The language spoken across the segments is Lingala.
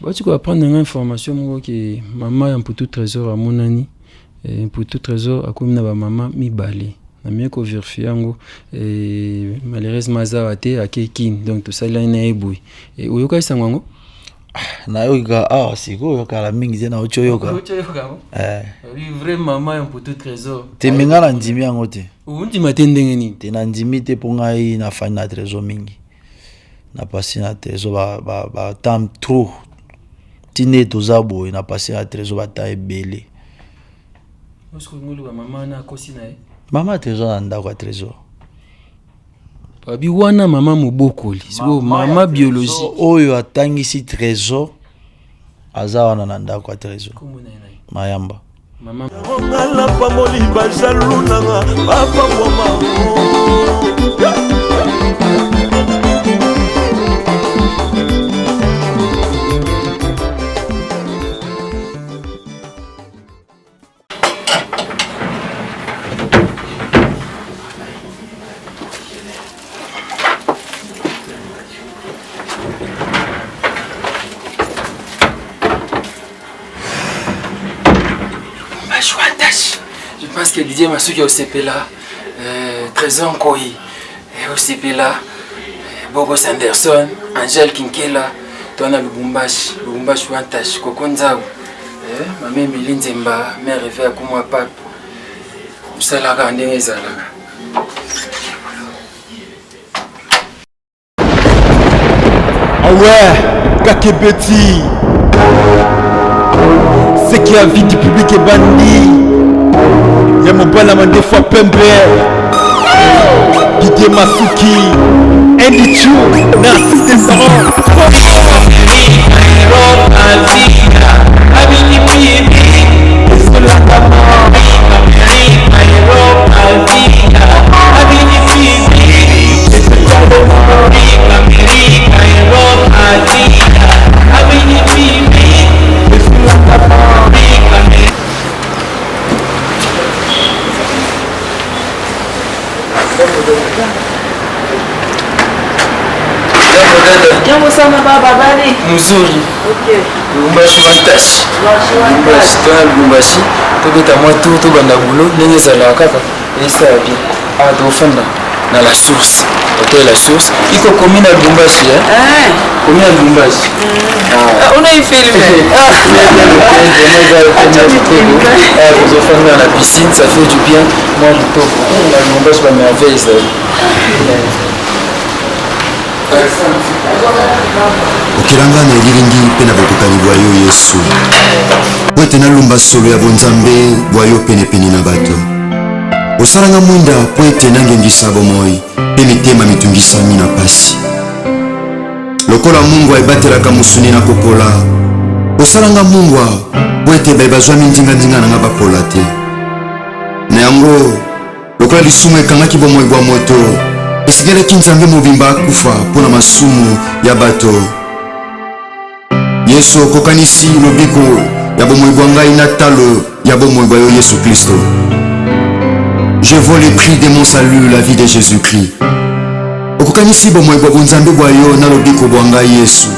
Bah, tu peux apprendre une information que maman un peu tout trésor à mon ami, un peu tout trésor à comme na ba maman mi balé. Na mieux que vérifier ngo et malheureusement ça a été à Kekin donc tout ça là na eboui. Et oyoka isango na yoka siko yoka la mingi na ochoyoka. Oui vraiment maman un peu tout trésor. Te mingala ndimi yango te. Undi matendenge nini? Te na ndimi te ponga i na fani na trésor mingi. Na passé na trésor ba temps trop. Tine tozabo na passé na trésor ba ta ebele. Est-ce que ngulu ba maman na kosi na e? Maman trésor na ndako ya trésor. Babi wana maman mobokoli. Siko maman biologie. Oyo atangisi trésor aza wana na ndako ya trésor. Mayamba. Maman ngala pamoli bajalu nanga papa mama. Je pense que Didier Masuki au CP là, Trésor Nkoi au CP là, Bobo Sanderson, Angel Kinkela, Tona Lubumbashi Wantash, Kokonzao, Mamé Méline Zemba, mère rêvée à Koumwa Pape, Moussalaga Ndengezalaga. Ah ouais, Kakebeti. C'est qui a vie du public est banni. Y'a mon bon amant des fois Pembe. Didier Masuki. Andy Chou. Narcisse des Sarons. Jambo sana baba, bali Mzuri. Okay. Lubumbashi Wantashi. Lubumbashi tona Lubumbashi. Tobeta moi tout to banda boulot ndenge ezalaka kaka. Esa ya bien. Ah tofanda na la source. Hôtel la source. Iko commune ya Lubumbashi commune ya Lubumbashi. On a eu filmé. Tofanda na piscine, ça fait du bien. Moi kitoko. La Lubumbashi ba merveille ça. okilanga na elilingi mpe na bokokani bwa yo yesu po ete nalumba solo ya bonzambe bwa yo penepene na bato osalanga mwinda po ete nangengisa bomoi mpe mitema mitungisami na pasi lokola mungwa ebatelaka mosuni na kopola osalanga mungwa po ete baye bazwami ndinga-ndinga nanga bapola te na yango lokola lisumu ekangaki bomoi bwa moto esikelaki nzambe mobimba akufa mpo na masumu ya bato yesu okokanisi lobiko ya bomoi bwa ngai na talo ya bomoi bwa yo yesu kristo. Je vole le prix de mon salut, la vie de Jésus-Christ. Okokanisi bomoi bwa bonzambe bwa yo na lobiko bwa ngai yesu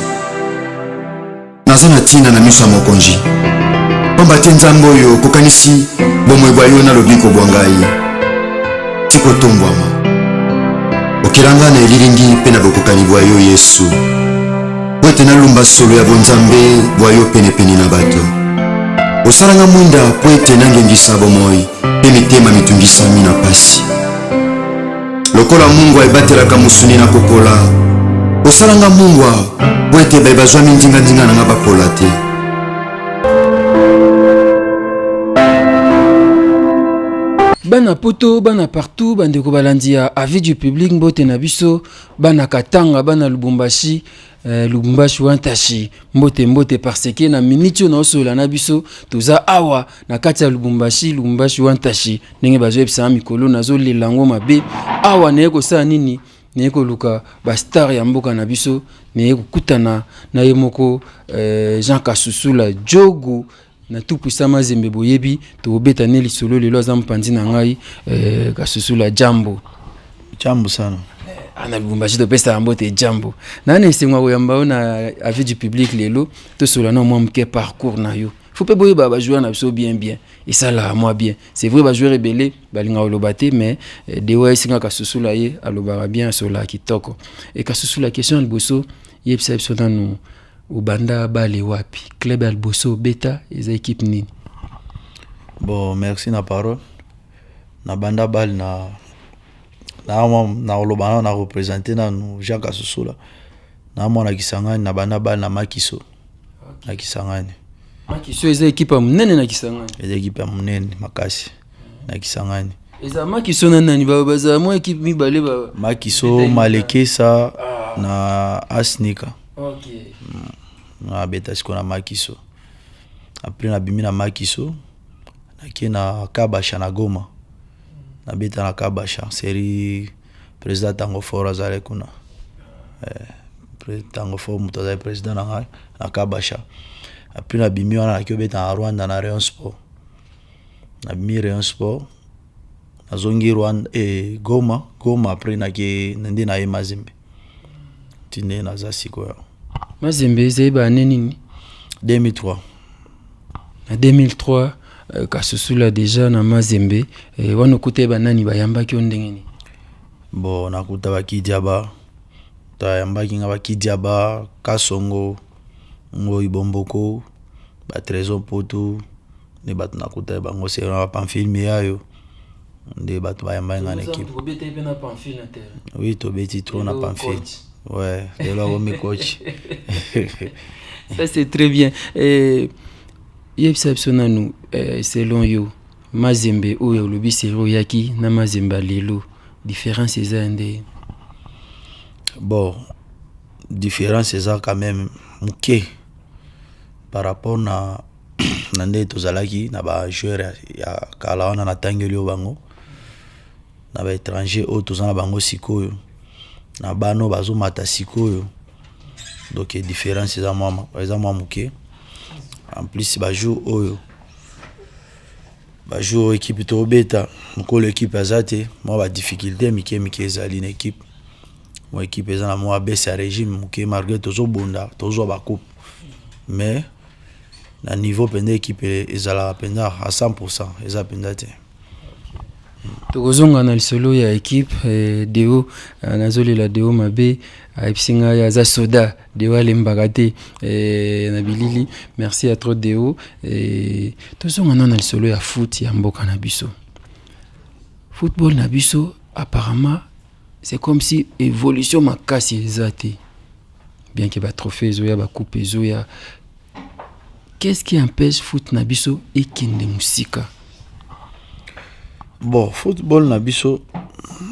naza na ntina na miso ya mokonzi pamba te nzambe oyo okokanisi bomoi bwa yo na lobiko bwa ngai tikotombwama okilanga na elilingi mpe na bokokani bwa yo yesu po ete nalumba solo ya bonzambe bwa yo penepene na bato osalanga mwinda po ete nangengisa bomoi mpe mitema mitungisami na pasi lokola mungwa ebatelaka mosuni na kopola osalanga mungwa po ete baye bazwami ndinga-ndinga nanga bapola te bana poto bana partout bandeko balandi ya avis du public mbote na biso bana Katanga bana Lubumbashi Lubumbashi Wantashi mbote parce que na minitio na osola na biso toza awa na kati ya Lubumbashi Wantashi ndenge bazoyebisa mikolo nazo lelango mabe awa na ekosala nini na ekoluka ba star ya mboka na biso na ekokutana na ye moko Jean Kasusula Jogo na tout puissant Mazembe boyebi to beta ne lisolo lelo za mpanzi na ngai Kasusula jambo sana ana Lubumbashi topesa mbote jambo nani esengwa koyamba ona avis du public lelo to solana moi mke parcours na yo faut pas boyer ba joueur na biso bien et ça là moi bien c'est vrai ba joueur rebelle balinga olobate mais de ouais singa ka susula ye alobara bien sola kitoko et ka susula question alboso yebisa biso nanu ubanda bale wapi club alboso beta eza équipe nini. Bon, merci na parole. Na banda bal na olobana na représenter na nous Jean Kasusula. Na mona Kisangani na banda bal na Makiso. Na Kisangani. Makiso eza équipe munene na Kisangani. Eza équipe munene makasi na Kisangani. Eza Makiso na nani baza mo équipe mibale ba. Makiso Malekesa na Asnika. OK. Na beta siko na Makiso. Après na bimi na Makiso. Na Kabasha na Goma. Na beta na Kabasha. Seri président Tango Fort azale kuna. Tango Fort mutazale président na Kabasha. Après na bimi wana na beta na Rwanda na Rayon Sport. Na bimi Rayon Sport. Na zongi Rwanda Goma. Goma après na nende na Mazembe. Tine na zasiko ya. Mazembe zeba nini? 2003. Na 2003 Kasusula déjà na Mazembe wana kute banani bayambaki ondengeni. Bon nakuta bakidiaba tayambaki nga bakidiaba Kasongo ngo Ibomboko ba Trésor Poto ne bat nakuta bango c'est na Pamphile yayo nde bat bayambaki nga na équipe. Oui to beti trop na Pamphile. Ouais, c'est là où mes coach. Ça c'est très bien. Yebsapsona nous selon yo Mazembe oyo lobi sero yaki na Mazembe lelo différence eza ndé. Bon, différence eza quand même muke par rapport na nande tozalaki na ba joueur ya kala wana na tangeli yo bango na ba étranger o tozana bango sikoyo na bano bazo mata sikoyo donc différence eza moi muke. En plus ba joue équipe to beta ko l'équipe azate moi ba difficulté mike ezali na équipe moi équipe ezana moi baisse à régime muke malgré tozo bonda tozo ba coupe mais na niveau pende équipe ezala penda à 100% eza penda te. Tokozonga na lisolo ya équipe Deo nazoli la Deo mabe aipsinga ya za soda Deo alembagate na bilili merci à trop Deo tozonga na lisolo ya foot ya mboka na biso. Football na biso apparemment c'est comme si évolution makasi ezate bien que ba trophée zoya ba coupe zoya. Qu'est-ce qui empêche foot na biso ekinde musika? Bon, football na biso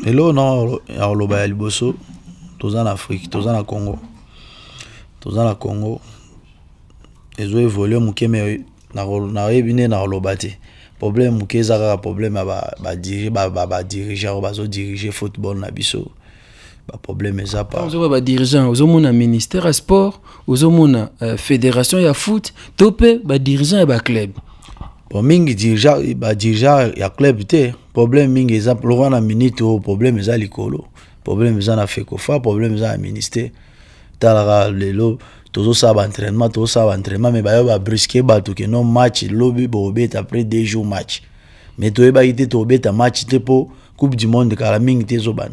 elo na ya oloba ya liboso toza na Afrique, toza na Congo. Toza na Congo. Ezo évoluer muke me na ebine na oloba te. Problème muke ezaka problème ba dirigeant bazo diriger football na biso. Ba problème eza pa. Ozo ba dirigeant, ozo mona ministère à sport, ozo mona fédération ya foot, topé ba dirigeant ba club. Bon mingi dirigeant ya club te problème mingi exemple le wana minute au problème eza likolo problème eza na fekofa problème eza na ministère tala lelo tozo sa ba entraînement mais ba brusquer ba to que non match lobby bo bet après 2 jours match mais to eba ite to bet match te po coupe du monde kala mingi te zo ban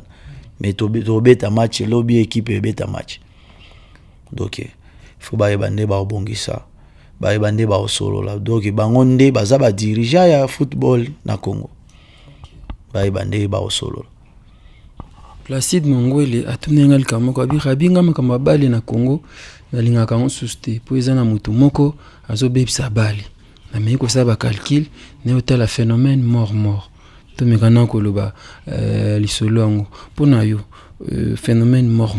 mais to bet match lobby équipe bet match donc il faut ba ebande ba obongisa ba ebande ba solo la donc bango nde baza ba dirigeant ya football na Congo ba ebande ba solo. Placide Mongwele atunenga likamoko abinga makamba bali na Congo na linga kango suste po ezana mutu moko azobebisa bali na meko sa ba calcul ne hôtel la phénomène mort to mekana ko loba lisolo ngo pona yo phénomène mort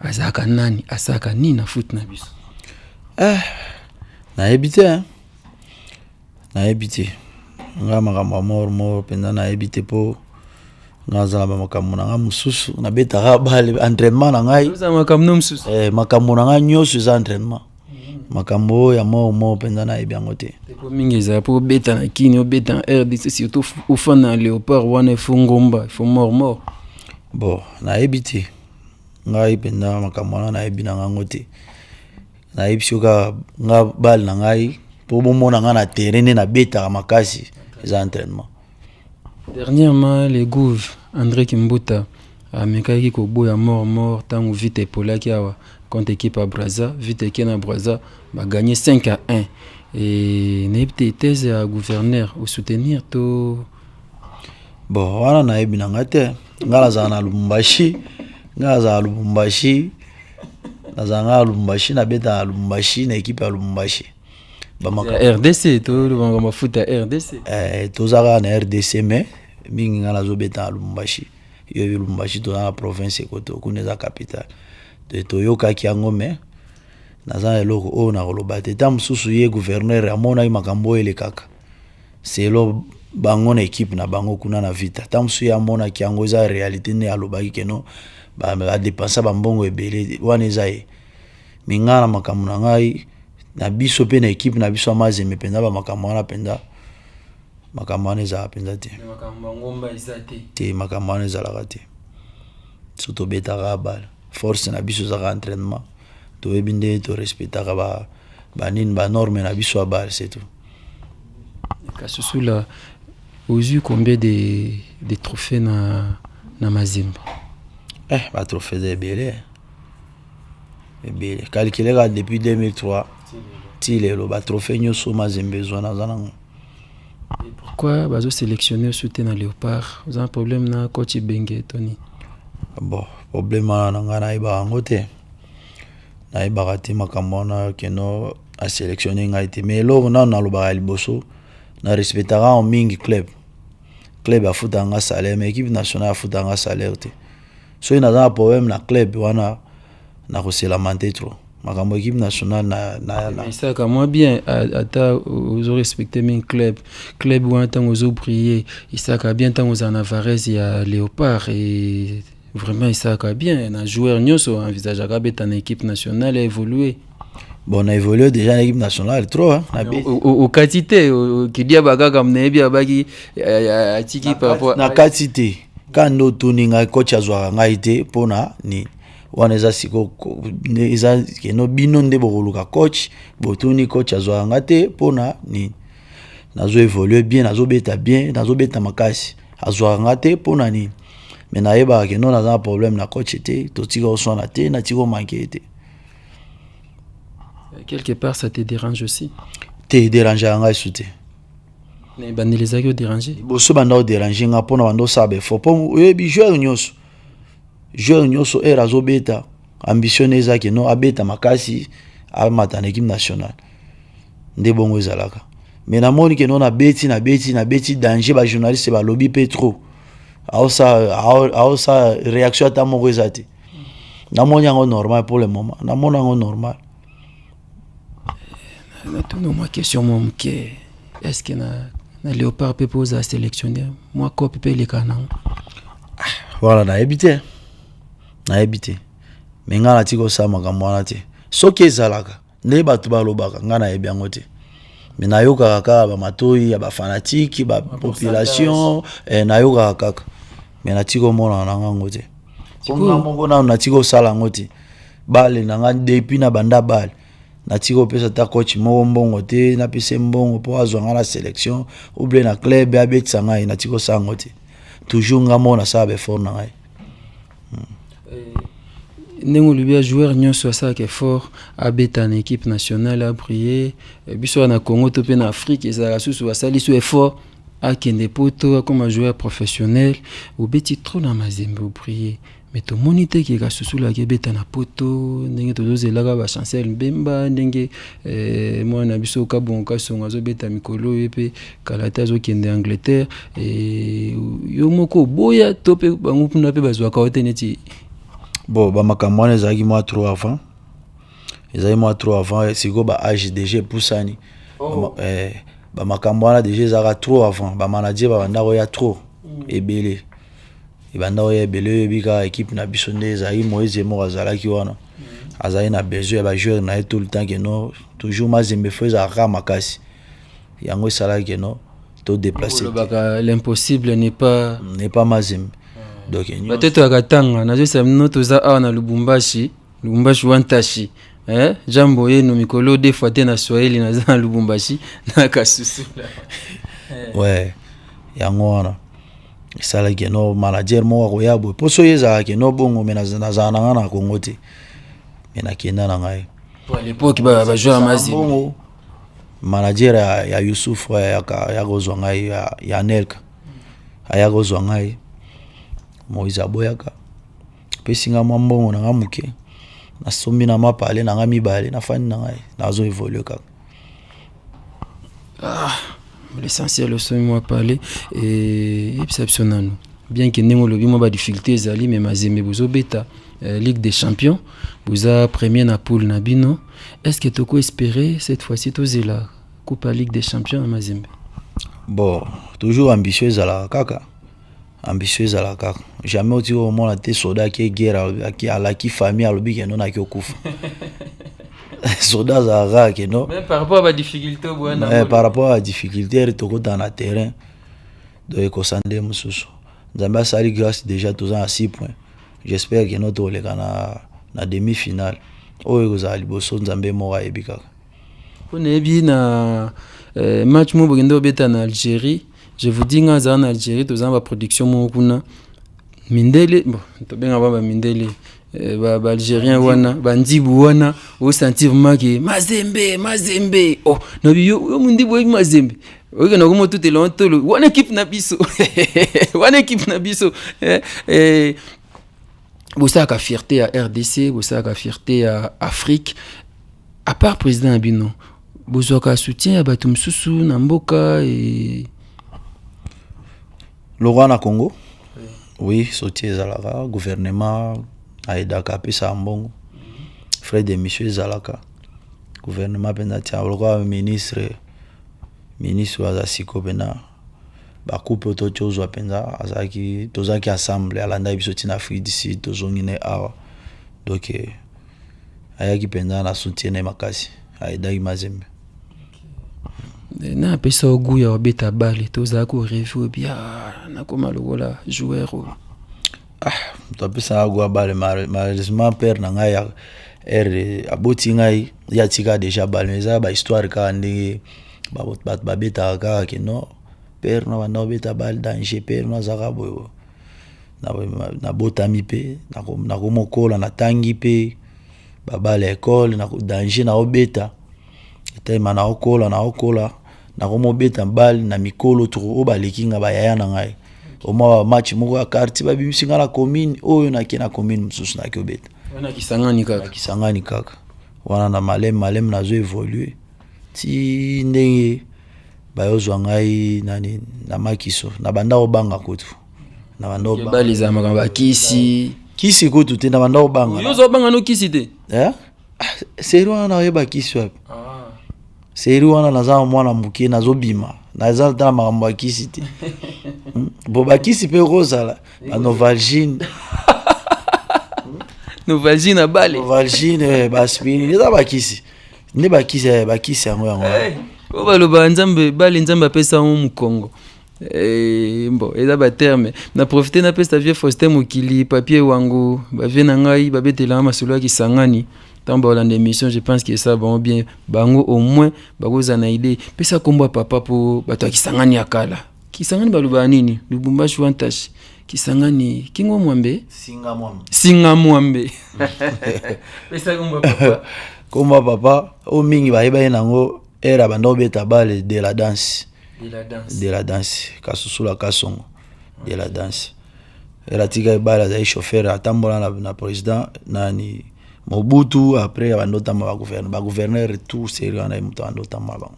azaka nani asaka ni na foot na biso na ebité nga makambo mort penda na ebité po ngaza ba makambo na nga mususu na betaka bale entraînement na ngai za makambo mususu makambo na nga nyoso za entraînement makambo ya mort penda na ebiango te ko mingi za po beta na kini obeta en RDC surtout au fond na léopard wana fungomba faut mort bon na ebité ngai penda makamwana na ebi na ngango te na ebi soka nga bal na ngai po bomona nga na terrain na beta makasi za entraînement. Dernièrement les Gouves André Kimbuta amekaki koboya mort tango vite epolaki awa contre équipe à Brazza vite kena Brazza ba gagné 5-1 et n'était thèse à gouverneur au soutenir to bon wana na ebi na ngate ngala za na Lubumbashi ngala za Lubumbashi na za ngala Lubumbashi na beta Lubumbashi na équipe ya Lubumbashi ba RDC to le mafuta RDC tozaka na RDC mais mingi ngala zo beta Lubumbashi yo Lubumbashi to na province koto kuneza capitale de toyoka kiango mais naza eloko o na koloba te tam susu ye gouverneur amona i makambo ele kaka c'est lo bango na équipe na bango kuna na vita tam susu ya mona kiango za réalité ne alobaki keno ba dépenser ba mbongo ebele wana ezaye mingana makambo na ngai na biso pe na équipe na biso amazeme penda ba makambo wana penda makambo wana eza penda te makambo ngomba izate te makambo wana ezalaka te surtout betaka bal force na biso za entraînement to ebinde to respectaka ba nini ba norme na biso bal c'est tout. Kasusula aux yeux combien de trophées na Mazembe ba trophées de belé calculé depuis 2003 tilelo ba trophée nyoso Mazembe zona zanango. Et pourquoi bazo sélectionner soutien na Léopard? Vous avez un problème na coach Bengue Tony? Bon, problème na ngana iba ngote. Na iba rati makamona keno a sélectionner ngaite mais lo na loba liboso na respectera en mingi club a futanga salaire mais équipe nationale a futanga salaire te. So ina za problème na club wana na ko se lamenter trop. Makambo équipe nationale na ça comme moi bien ata aux respecter min club ou tant aux prier ça ka bien tant aux Navarrez il y a Léopard et vraiment ça ka bien un joueur nyoso envisage à bet en équipe nationale a évolué. Bon, on a évolué déjà en équipe nationale trop hein au quantité qui dit baga comme nebi abaki atiki par rapport na quantité quand no tuninga coach azwa ngaite pona ni waneza siko eza keno bino nde bokoluka coach botuni coach azwa ngate pona ni nazo évoluer bien nazo beta makasi azwa ngate pona ni mais na yeba keno na za problème na coach te to tika osona te na tiko manquer te. Quelque part ça te dérange aussi? Te dérange nga souté mais bandi les a dérangé boso banda déranger nga pona bando sabe faut pas bi joueur nyoso era zo beta ambition ezaki no abeta makasi amata na équipe nationale nde bongo ezalaka mais na moni ke no na beti danger ba journaliste ba lobby pe trop aosa réaction ata moko ezati na moni yango normal pour le moment na moni yango normal na tout moi question mon ke est-ce que na Léopard peut poser à sélectionner moi quoi peut les canons voilà na habité mais nga na tiko sa makambo wana te soki ezalaka nde bato balobaka nga na yebi yango te mais nayokaka kaka bamatoi ya bafanatike bapopulation nayokaka kaka mais natiko mona na ngango te nga moko nano natiko osala yango te bale na nga depuis na banda bale natiko opesa ta coach moko mbongo te napesa mbongo mpo azwa nga na sélection oublie na club abetisa ngai natiko osala yango te toujours nga mona sala befort na ngai. Nengo lui joueur nyonso ça qui est fort à beta en équipe nationale à briller biso na Congo to pe na Afrique ezala susu asali so effort à kende poto comme un joueur professionnel ou beti trop na Mazembe au briller mais to monite qui ga susu la beta na poto ndenge to dozela ba chancel Mbemba ndenge moi na biso ka bon ka songa zo beta mikolo epe kalata zo kende Angleterre et yo moko boya to pe bangu puna pe bazwa ka oteneti. Bon ba makambo wana ezalaki moi trop avant siko ba âge déjà pusani ba makambo wana déjà ezalaka trop avant ba manager ba banda koya trop ebele ebanda koya ebele ebika équipe na biso nde ezalaki Moïse moko azalaki wana azalaki na besoin ya ba joueur na tout le temps que non toujours Mazembe fo ezalaka makasi yango esalaki no to déplacer l'impossible n'est pas Mazembe donc bateto akatanga nazosala bino toza awa na Lubumbashi wantashi jambo yenu mikolo des fois te na Swahili naza na Lubumbashi na Kasusula ouais yango wana esalaki no manager moko akoya boye mposo ye ezalaki no bongo me nazala na nga na Congo te me nakenda na ngai à l'époque bajoueur Mazembe manager ya Youssouf ya kozwa ngai ya Nelka aya kozwa ngai Moïse aboyaka pesinga mwa mbongo na nga muke nasombi na mapale na nga mibale nafani na ngai nazo évoluer kaka l'essentiel au sommet moi parler et exceptionnel bien que ndenge olobi mwa badifficulté ezali mais Mazembe bozobeta Ligue des Champions boza premier na poule na bino est-ce que toko espérer cette fois-ci tozela Coupe à Ligue des Champions à Mazembe? Bon, toujours ambitieux ezala kaka jamais oti au moins te soda qui guerre qui a la qui famille alobi que non aki okufa soda za rare non mais par rapport à la difficulté par rapport à la difficulté toko dans le terrain donc ekosande mususu nzambe asali grâce déjà tous à 6 points j'espère que notre oleka na demi-finale oyo ekozala liboso nzambe moko ayebi kaka oneyebi na match mo bokende obeta na Algérie. Je vous dis nga za na Algérie toza ba production mo kuna mindele bon to benga ba mindele ba algérien wana bandibu wana au sentir maki Mazembe oh no yo mundibu wa Mazembe oyo na komo tout le long wana équipe na biso bosaka fierté à RDC bosaka fierté à Afrique à part président Abino bozwaka soutien à bato msusu na mboka et le roi na Congo oui soutien ezalaka gouvernement aidaka apesa mbongo frais de mission ezalaka gouvernement pena tia le roi ministre wa siko pena bakupe tozwa penza azaki tozaki assemblée alanda biso tina Afrique d'ici tozongi ne awa donc ayaki penza na soutien na makasi aidaki Mazembe na pesa ogu ya obeta bale toza ko review bien na koma lokola joueur to pesa ogu bale malheureusement père na ngai ya aboti ngai ya tika déjà bale mais ça ba histoire ka ndenge ba beta ka ke no père na banda obeta bale danger père na zaka boyo na botami pe na komokola na tangi pe ba bale école na danger na obeta tema na okola na komo beta mbali na mikolo to obalekinga bayaya na ngai oma match moko ya quartier ba bisinga na commune oyo na kena commune mususu na kyobeta wana kisangani kaka wana na malem na zo évoluer ti ndenge bayozwa ngai nani na makiso na banda obanga kutu na banda obanga bali za makamba kisi kutu te na banda obanga yozo banga no kisi te seri wana na yeba kisi wapi seri wana naza mwana muke nazobima naza tala makambo ya kisi te bo bakisi pe kozala Novalgine bale Novalgine baspirine eza bakisi nde bakisi yango o baloba nzambe bale nzambe apesa mu mukongo bon eza ba terme na profiter na pesa vieux Faustin Mokili papier wangu ba vie na ngai ba betela masolo ya kisangani tambo la émission je pense que ça va bien bango au moins bagoza na idée pesa komba papa po bato ya kisangani akala kisangani baluba nini Lubumbashi wantashi kisangani kingo mwambe singa mwambe pesa komba papa o mingi bayeba nango era bando beta bale de la danse kasusula kasongo de la danse era tika bala za chauffeur atambola na président nani Mobutu après bandotama ba gouverneur tout sérieux na mutandotama ba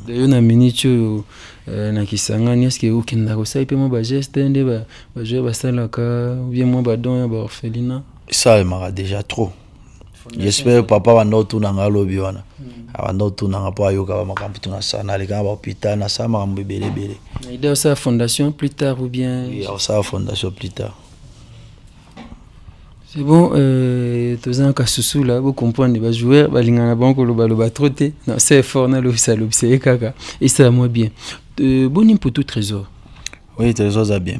de na minicho na kisangani est-ce que okenda ko sai pe mo ba geste nde ba jouer ba salaka bien mo ba don ba orphelinat ça il m'a déjà trop j'espère papa bandotu na ngalobi wana abandotu na ngapo ayoka ba makambo tuna sana le ka ba hôpital na sama makambo belebele na idée ça fondation plus tard ou bien ça fondation plus tard. C'est bon, tous en cas sous là, vous comprenez, les joueurs, les gens banco le trotter, non c'est fort, non le salop, c'est caca, et ça moi bien. Bon pour tout trésor. Oui, trésor ça bien.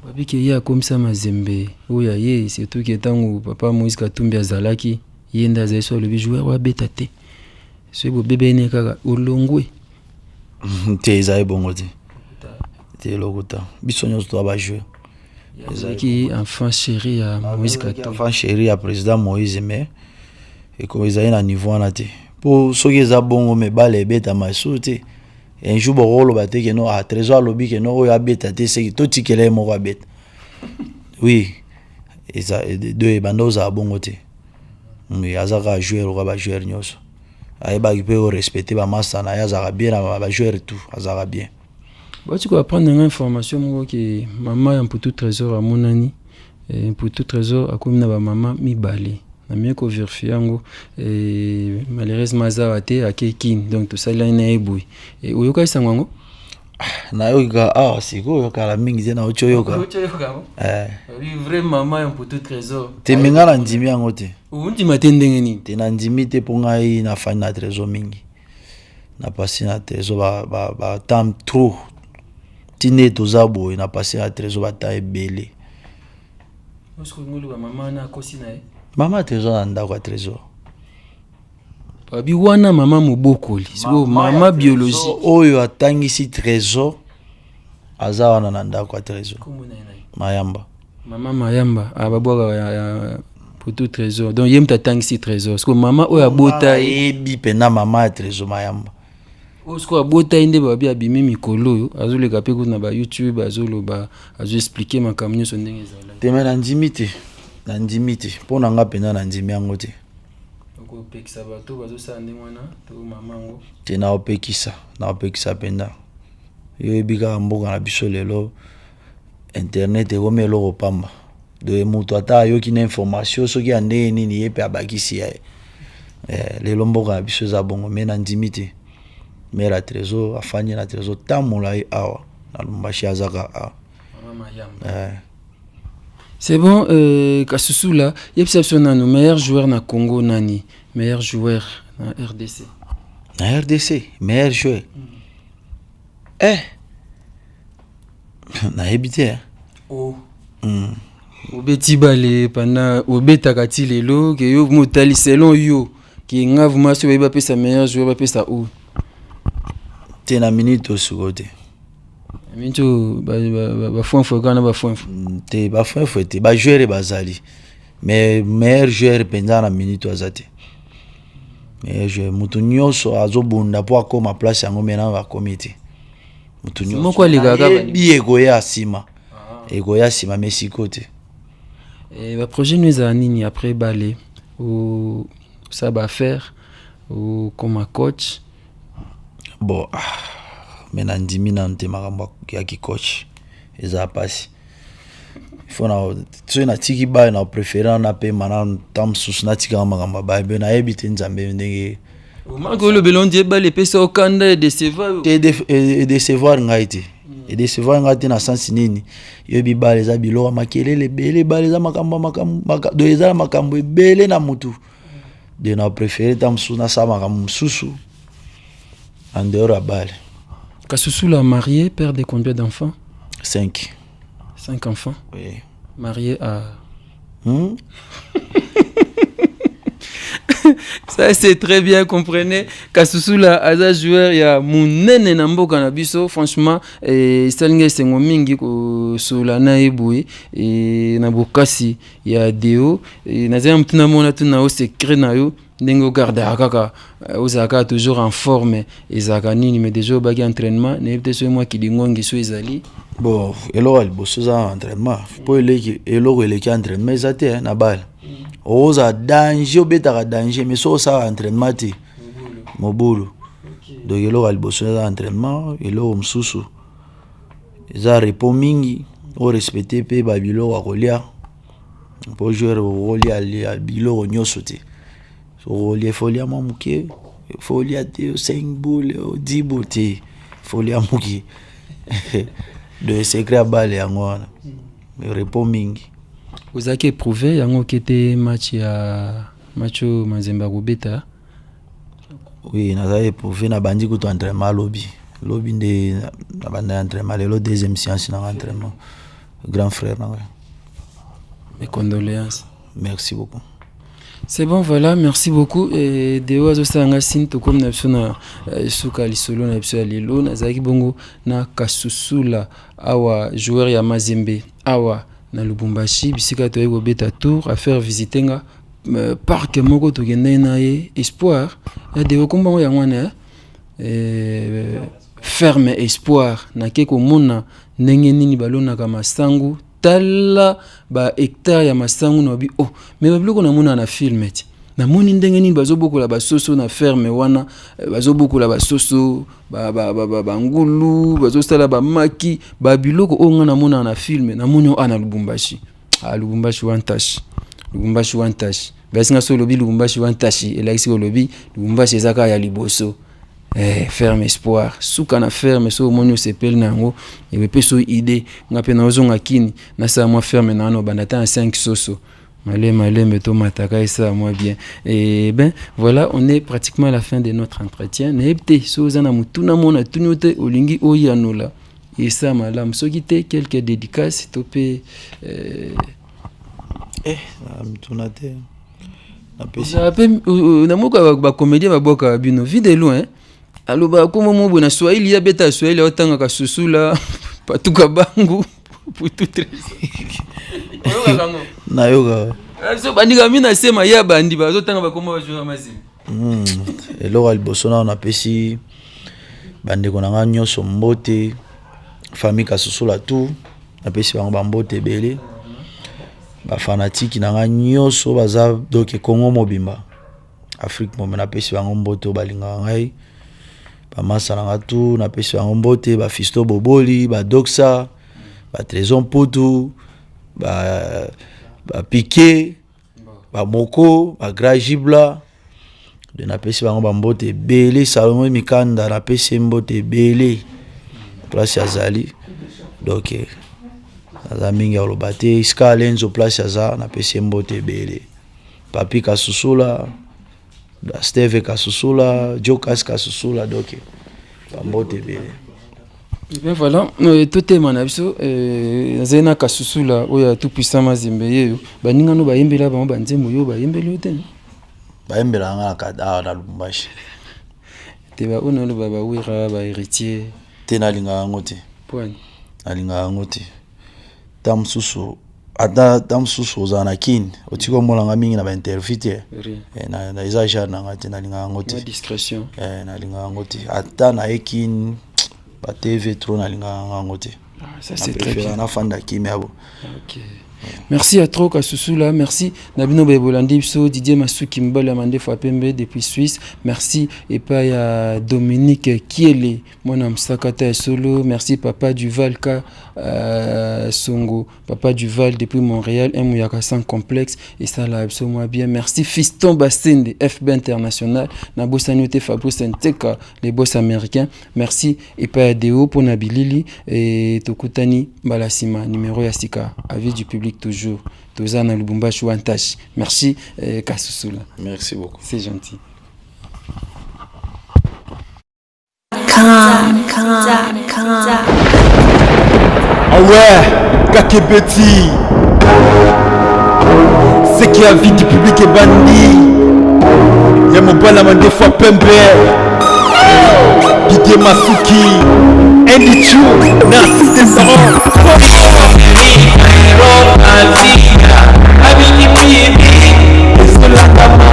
Babi ke ya comme ça mazembe oya ye surtout que tango papa Moïse Katumbi azalaki yenda za so le joueur wa betate. Ce bébé ne kaka olongwe. Te ezai bongo te. Te lokuta. Biso nyonso to ba jouer. Qui enfant chéri à Moïse Katumbi. Enfant chéri à président Moïse mais et comme ils na niveau na te. Pour ceux qui za bongo me bale beta masute. Un jour bo rolo ba te que no a trésor lobby que no ya beta te c'est to tikele mo ba beta. Oui. Et ça deux bandoza bongo te. Mais azaka jouer ou ba jouer nyonso. Aïba qui peut respecter ba massa na ya zaka bien ba jouer tout, azaka bien. Bon, tu peux apprendre une information que maman un peu tout trésor à mon ami et pour tout trésor à comme na ba maman mi balé. Na mieux ko vérifier ngo et malheureusement za até à kekin donc tout ça là na ebui. Et oyoka sango na yoka siko yoka la mingi te na ocho yoka. Oui vrai maman un peu tout trésor. Te minga na ndimi yango te. Undi matendenge ni. Te na ndimi te ponga yi na fani na trésor mingi. Na passé na trésor ba tam trop. Tine tozabo na passé na trésor ba ta ebele. Parce que ngolu ba maman na kosi na e. Mama trésor na ndako trésor. Babi wana mama mobokoli. So mama biologie. Oyo atangisi trésor aza wana na ndako trésor. Mayamba. Mama Mayamba ababwa ya pour tout trésor. Donc yem tatangisi trésor. Parce que mama oyo abota ebi pena mama trésor Mayamba. Osko abota inde babi abimi mikolo yo azoleka pe ko na ba YouTube azoloba azo expliquer makamnyo so ndenge ezala. Teme na ndimite. Na ndimite. Pona nga pena na ndimi yango te. Oko pekisa bato bazo sa ndenge wana to mama ngo. Te na opekisa penda. Yo ebika mboka na biso lelo internet ekomelo kopamba. De mutu ata yo kina information soki ande nini yepe abakisi ya. Lelo mboka na biso za bongo mena ndimite. Mera trésor afanye na trésor tamola awa na lumbashi azaka a. Mama Mayamba. C'est bon, Kasusu là, yepseption na no meilleur joueur na Congo nani, meilleur joueur na RDC. Na RDC, meilleur joueur. Na habité. Oh. Obeti balé pendant obeta kati lelo ke yo motali selon yo ki ngavu maso ba pesa meilleur joueur ba pesa ou. Te na minute osugote. Minto ba fonfo kana ba fonfo. Te ba fonfo te ba joueur bazali. Mais meilleur joueur pendant na minute azate. Mais je mutu nyonso azobunda po akoma place yango mena ba comité. Mutu nyonso. Moko ligaka ba biego ya sima. Ego ya sima Mexico te. Et ba projet nous a nini après balé ou ça va faire ou comme coach. Bon mena ndimi na nte makambo ya ki coach eza pasi. Faut na tu na tiki ba na préférant na pe mana tam sus na tika makambo ba be na ebite nzambe ndenge o margo le belon die ba le pesa okanda et décevoir ngaite et décevoir ngati na sens nini yo bi ba les abilo makelele bele ba les makambo do eza makambo bele na mutu de na préféré tam sus na sa makambo susu en dehors à balle. Kasusu l'a marié, père de combien d'enfants? 5. 5 enfants? Oui. Marié à... Ça c'est très bien, comprenez. Kasusu la aza joueur ya munene na mboka na biso franchement salinga sengo mingi ko solana ebui et na bokasi ya deo et nazaya mtuna mona tuna o secret na yo ndenge garde akaka ozaka toujours en forme ezaka nini mais déjà bagi entraînement ne peut être moi qui dingongi so ezali bon elo al bosoza entraînement po eleki elo eleki entraînement ezate na balle oza danger obetaka danger mais so ça entraînement ti mobulu donc elo al bosoza entraînement elo msusu eza repos mingi o respecter pe babilo wa kolia po jouer o kolia bilo nyoso ti so les folies mamuke folia te 5 boules 10 boules te folia muki de secret balle yango wana repos mingi ozaki éprouvé yango kete match Mazembe Robeta. Oui nazali éprouvé na bandi kuto entraînement lobby nde na banda entraînement le deuxième séance na entraînement grand frère. Mes condoléances. Merci beaucoup. C'est bon, voilà, merci beaucoup. Et de oiseaux sanga sinto comme na biso na suka lisolo na biso ya lelo nazaki bongo na Kasusula awa joueur ya Mazembe awa na Lubumbashi bisika to yego beta tour à faire visiter nga parc moko to gende na ye espoir ya de okomba ya ngwana ferme espoir na keko mona ndenge nini balona ka masangu tala ba hectare ya masangu na bi oh mais babiloko na mona na film eti na moni ndenge nini bazobokola basoso na ferme wana bazobokola basoso ba ngulu bazosala ba maki babiloko onga na mona na film na moni ana Lubumbashi Lubumbashi wantashi basinga so lobi Lubumbashi wantashi elakisi ko lobi Lubumbashi ezaka ya liboso ferme espoir suka na ferme so monyo sepel nango et pe so idée ngape na ozonga kini na sa moi ferme na no bandata 5 soso malé to mataka et ça moi bien et ben voilà on est pratiquement à la fin de notre entretien nebte so zana mutuna mona tunyote olingi oyanola et ça malam so kite quelques dédicaces topé mtunate na pesi na moka ba comédien ba boka bino vide loin aloba komo mo bona Swahili ya beta Swahili otanga Kasusula patuka bangu putu tres na yoga so bandika mina sema ya bandi ba otanga ba komo ba jouer Mazembe eloko liboso na pesi bandeko na nga nyonso mbote famille Kasusula tout na pesi bango bambote ebele ba fanatique na nga nyonso baza donc Congo mobimba Afrique mobimba na pesi bango mbote balinga ngai bamasa na nga tout na pesi bango mbote ba Fisto Boboli ba Doxa ba Trésor Putu ba Piqué ba Moko ba Grand Gibla de na pesi bango bambote ebele Salomon Mikanda na pesi mbote ebele place ya Zali donc aza mingi ya lobate Ska Lenzo place aza na pesi mbote ebele Papi Kasusula Steve Kasusula Jokas Kasusula donc bambote ebele. Bien voilà, tout est manabiso zena Kasusula oya tout puissant Mazembe yeyo baninga no bayembela ba banzembo yo bayembela te bayembela nga kada na Lubumbashi te ba ono lo baba wira ba héritier te na linga ngote point na linga ngote tamsusu ata tamsusu zana kin otiko molanga mingi na ba interview na exagère na ngate na linga ngote discrétion na linga ngote ata na ekin ba TV trop na linga ngote ça c'est très bien na fanda kimabo. OK. Merci à trop Kasusula, merci Nabino Bebolandi Biso, Didier Masuki Mbala Mande Fapembe depuis Suisse. Merci et pas à Dominique Kiele, mon âme Sakata Solo. Merci Papa Duval Ka Songo, Papa Duval depuis Montréal, Mouyaka sans complexe et ça là absolument bien. Merci Fiston Bastien de FB International, Nabosanote Fabrice Nteka, les boss américains. Merci et pas à Deo pour Nabilili et Tokutani Balasima numéro Yasika, avis du public toujours. Tozana Lubumbashi Wantashi. Merci Kasusula. Merci beaucoup. C'est gentil. Ah ouais, Kakebeti. C'est qui a vie du public est bandit. Y'a mon bon amant des fois Pembe. Didier Masuki. Andy Chou. Narcisse des Sarons. Rock and